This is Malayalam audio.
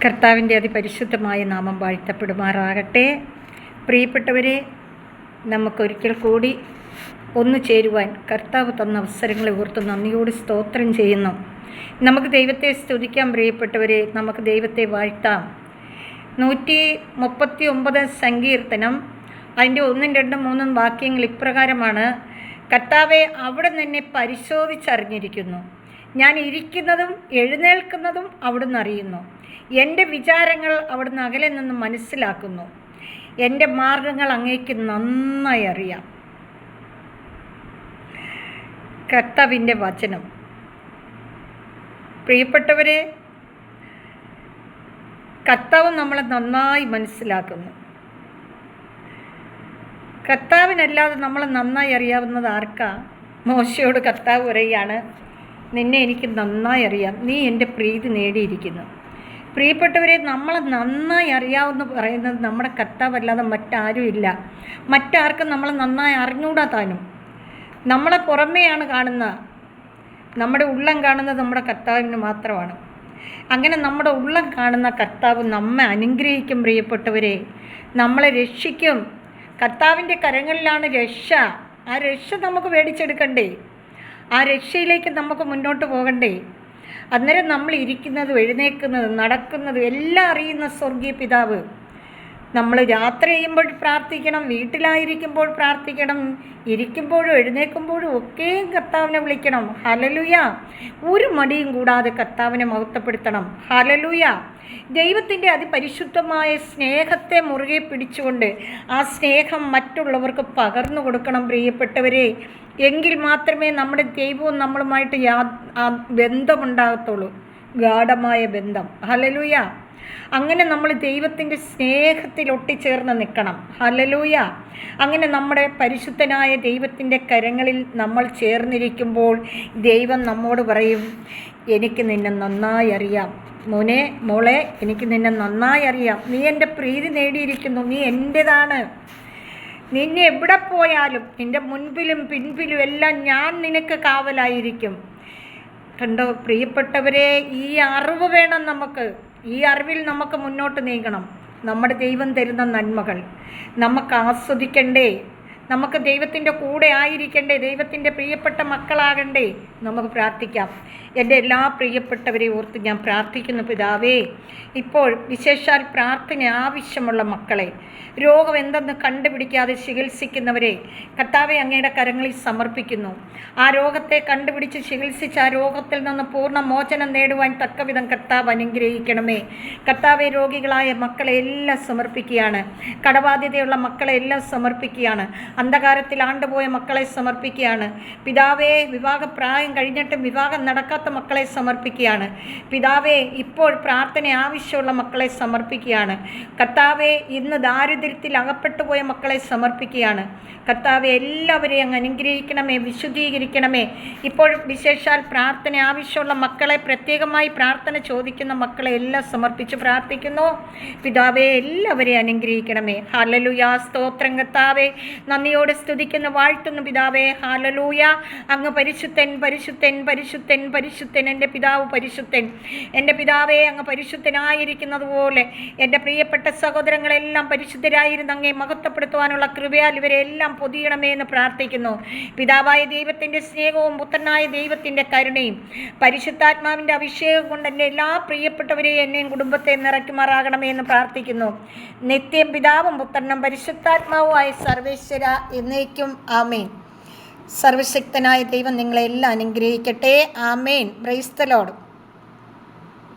കർത്താവിൻ്റെ അതിപരിശുദ്ധമായ നാമം വാഴ്ത്തപ്പെടുമാറാകട്ടെ. പ്രിയപ്പെട്ടവരെ, നമുക്കൊരിക്കൽ കൂടി ഒന്നു ചേരുവാൻ കർത്താവ് തന്ന അവസരങ്ങളെ ഓർത്ത് നന്ദിയോട് സ്തോത്രം ചെയ്യുന്നു. നമുക്ക് ദൈവത്തെ സ്തുതിക്കാം. പ്രിയപ്പെട്ടവരെ, നമുക്ക് ദൈവത്തെ വാഴ്ത്താം. 139 സങ്കീർത്തനം അതിൻ്റെ 1, 2, 3 വാക്യങ്ങൾ ഇപ്രകാരമാണ്: കർത്താവെ, അവിടെ നിന്നെ പരിശോധിച്ചറിഞ്ഞിരിക്കുന്നു. ഞാൻ ഇരിക്കുന്നതും എഴുന്നേൽക്കുന്നതും അവിടുന്ന് അറിയുന്നു. എൻ്റെ വിചാരങ്ങൾ അവിടുന്ന് അകലെ നിന്ന് മനസ്സിലാക്കുന്നു. എൻ്റെ മാർഗങ്ങൾ അങ്ങേക്ക് നന്നായി അറിയാം. കർത്താവിൻ്റെ വചനം. പ്രിയപ്പെട്ടവരെ, കർത്താവ് നമ്മളെ നന്നായി മനസ്സിലാക്കുന്നു. കർത്താവിനല്ലാതെ നമ്മളെ നന്നായി അറിയാവുന്നത് ആർക്കാ? മോശയോട് കർത്താവ് പറയുകയാണ്, നിന്നെ എനിക്ക് നന്നായി അറിയാം, നീ എൻ്റെ പ്രീതി നേടിയിരിക്കുന്നു. പ്രിയപ്പെട്ടവരെ, നമ്മളെ നന്നായി അറിയാമെന്ന് പറയുന്നത് നമ്മുടെ കർത്താവല്ലാതെ മറ്റാരും ഇല്ല. മറ്റാർക്കും നമ്മളെ നന്നായി അറിഞ്ഞൂടാ താനും. നമ്മളെ പുറമേയാണ് കാണുന്നത്, നമ്മുടെ ഉള്ളം കാണുന്നത് നമ്മുടെ കർത്താവിന് മാത്രമാണ്. അങ്ങനെ നമ്മുടെ ഉള്ളം കാണുന്ന കർത്താവ് നമ്മെ അനുഗ്രഹിക്കും. പ്രിയപ്പെട്ടവരെ, നമ്മളെ രക്ഷിക്കും. കർത്താവിൻ്റെ കരങ്ങളിലാണ് രക്ഷ. ആ രക്ഷ നമുക്ക് മേടിച്ചെടുക്കണ്ടേ? ആ രക്ഷയിലേക്ക് നമുക്ക് മുന്നോട്ട് പോകണ്ടേ? അന്നേരം നമ്മൾ ഇരിക്കുന്നതും എഴുന്നേൽക്കുന്നതും നടക്കുന്നതും എല്ലാം അറിയുന്ന സ്വർഗീയ പിതാവ്. നമ്മൾ യാത്ര ചെയ്യുമ്പോൾ പ്രാർത്ഥിക്കണം, വീട്ടിലായിരിക്കുമ്പോൾ പ്രാർത്ഥിക്കണം, ഇരിക്കുമ്പോഴും എഴുന്നേൽക്കുമ്പോഴും ഒക്കെയും കർത്താവിനെ വിളിക്കണം. ഹല്ലേലൂയ! ഒരു മടിയും കൂടാതെ കർത്താവിനെ മഹത്വപ്പെടുത്തണം. ഹല്ലേലൂയ! ദൈവത്തിൻ്റെ അതിപരിശുദ്ധമായ സ്നേഹത്തെ മുറുകെ പിടിച്ചുകൊണ്ട് ആ സ്നേഹം മറ്റുള്ളവർക്ക് പകർന്നു കൊടുക്കണം. പ്രിയപ്പെട്ടവരെ, എങ്കിൽ മാത്രമേ നമ്മുടെ ദൈവവും നമ്മളുമായിട്ട് ബന്ധമുണ്ടാകത്തുള്ളൂ, ഗാഢമായ ബന്ധം. ഹല്ലേലൂയ! അങ്ങനെ നമ്മൾ ദൈവത്തിൻ്റെ സ്നേഹത്തിൽ ഒട്ടിച്ചേർന്ന് നിൽക്കണം. ഹല്ലേലൂയ! അങ്ങനെ നമ്മുടെ പരിശുദ്ധനായ ദൈവത്തിൻ്റെ കരങ്ങളിൽ നമ്മൾ ചേർന്നിരിക്കുമ്പോൾ ദൈവം നമ്മോട് പറയും, എനിക്ക് നിന്നെ നന്നായി അറിയാം മോനെ, മോളെ, എനിക്ക് നിന്നെ നന്നായി അറിയാം. നീ എൻ്റെ പ്രീതി നേടിയിരിക്കുന്നു, നീ എൻ്റേതാണ്. നിന്നെ എവിടെ പോയാലും നിൻ്റെ മുൻപിലും പിൻപിലും എല്ലാം ഞാൻ നിനക്ക് കാവലായിരിക്കും. കണ്ടോ പ്രിയപ്പെട്ടവരെ, ഈ അറിവ് വേണം നമുക്ക്. ഈ അറിവിൽ നമുക്ക് മുന്നോട്ട് നീങ്ങണം. നമ്മുടെ ദൈവം തരുന്ന നന്മകൾ നമുക്ക് ആസ്വദിക്കണ്ടേ? നമുക്ക് ദൈവത്തിൻ്റെ കൂടെ ആയിരിക്കണ്ടേ? ദൈവത്തിൻ്റെ പ്രിയപ്പെട്ട മക്കളാകണ്ടേ? നമുക്ക് പ്രാർത്ഥിക്കാം. എൻ്റെ എല്ലാ പ്രിയപ്പെട്ടവരെയും ഓർത്ത് ഞാൻ പ്രാർത്ഥിക്കുന്നു. പിതാവേ, ഇപ്പോൾ വിശേഷാൽ പ്രാർത്ഥന ആവശ്യമുള്ള മക്കളെ, രോഗം എന്തെന്ന് കണ്ടുപിടിക്കാതെ ചികിത്സിക്കുന്നവരെ കർത്താവെ അങ്ങയുടെ കരങ്ങളിൽ സമർപ്പിക്കുന്നു. ആ രോഗത്തെ കണ്ടുപിടിച്ച് ചികിത്സിച്ച് ആ രോഗത്തിൽ നിന്ന് പൂർണ്ണ മോചനം നേടുവാൻ തക്കവിധം കർത്താവ് അനുഗ്രഹിക്കണമേ. കർത്താവെ, രോഗികളായ മക്കളെ എല്ലാം സമർപ്പിക്കുകയാണ്. കടബാധ്യതയുള്ള മക്കളെ എല്ലാം സമർപ്പിക്കുകയാണ്. അന്ധകാരത്തിൽ ആണ്ടുപോയ മക്കളെ സമർപ്പിക്കുകയാണ്. പിതാവേ, വിവാഹപ്രായം കഴിഞ്ഞിട്ടും വിവാഹം നടക്കാത്ത മക്കളെ സമർപ്പിക്കുകയാണ്. പിതാവേ, ഇപ്പോൾ പ്രാർത്ഥന ആവശ്യമുള്ള മക്കളെ സമർപ്പിക്കുകയാണ്. കർത്താവേ, ഇന്ന് ദാരിദ്ര്യത്തിൽ അകപ്പെട്ടു പോയ മക്കളെ സമർപ്പിക്കുകയാണ്. കർത്താവെ, എല്ലാവരെയും അങ്ങ് അനുഗ്രഹിക്കണമേ, വിശുദ്ധീകരിക്കണമേ. ഇപ്പോൾ വിശേഷാൽ പ്രാർത്ഥന ആവശ്യമുള്ള മക്കളെ, പ്രത്യേകമായി പ്രാർത്ഥന ചോദിക്കുന്ന മക്കളെ എല്ലാം സമർപ്പിച്ച് പ്രാർത്ഥിക്കുന്നു. പിതാവെ, എല്ലാവരെയും അനുഗ്രഹിക്കണമേ. ഹല്ലേലൂയ! സ്തോത്രം കർത്താവേ, നന്ദിയോടെ സ്തുതിക്കുന്നു, വാഴ്ത്തുന്നു പിതാവേ. ഹല്ലേലൂയ! അങ്ങ് പരിശുദ്ധൻ, പരിശുദ്ധൻ, പരിശുദ്ധൻ, പരിശുദ്ധൻ. എൻ്റെ പിതാവ് പരിശുദ്ധൻ. എൻ്റെ പിതാവേ, അങ്ങ് പരിശുദ്ധനായിരിക്കുന്നത് പോലെ എൻ്റെ പ്രിയപ്പെട്ട സഹോദരങ്ങളെല്ലാം പരിശുദ്ധരായിരുന്ന് അങ്ങേ മഹത്വപ്പെടുത്തുവാനുള്ള കൃപയാൽ ഇവരെ എല്ലാം പൊതിയണമേ എന്ന് പ്രാർത്ഥിക്കുന്നു. പിതാവായ ദൈവത്തിൻ്റെ സ്നേഹവും പുത്രനായ ദൈവത്തിൻ്റെ കരുണയും പരിശുദ്ധാത്മാവിൻ്റെ അഭിഷേകം കൊണ്ട് എൻ്റെ എല്ലാ പ്രിയപ്പെട്ടവരെയും എന്നെയും കുടുംബത്തെ നിറയ്ക്കുമാറാകണമേ എന്ന് പ്രാർത്ഥിക്കുന്നു. നിത്യം പിതാവും പുത്രനും പരിശുദ്ധാത്മാവുമായ സർവേശ്വര എന്നേക്കും ആമേൻ. സർവശക്തനായ ദൈവം നിങ്ങളെല്ലാം അനുഗ്രഹിക്കട്ടെ. ആമേൻ. Praise the Lord.